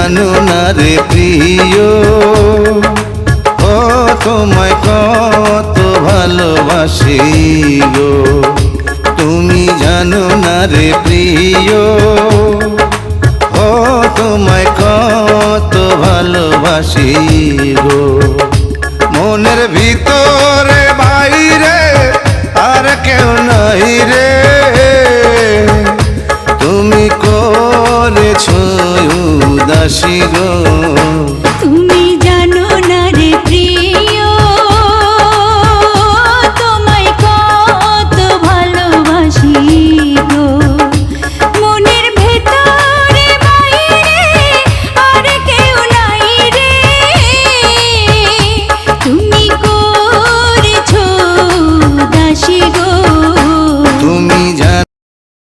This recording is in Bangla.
জানো না রে প্রিয়, ও তোমায় কত ভালোবাসি গো। তুমি জানো না রে প্রিয়, ও তোমায় কত ভালোবাসি গো। মনের ভিতর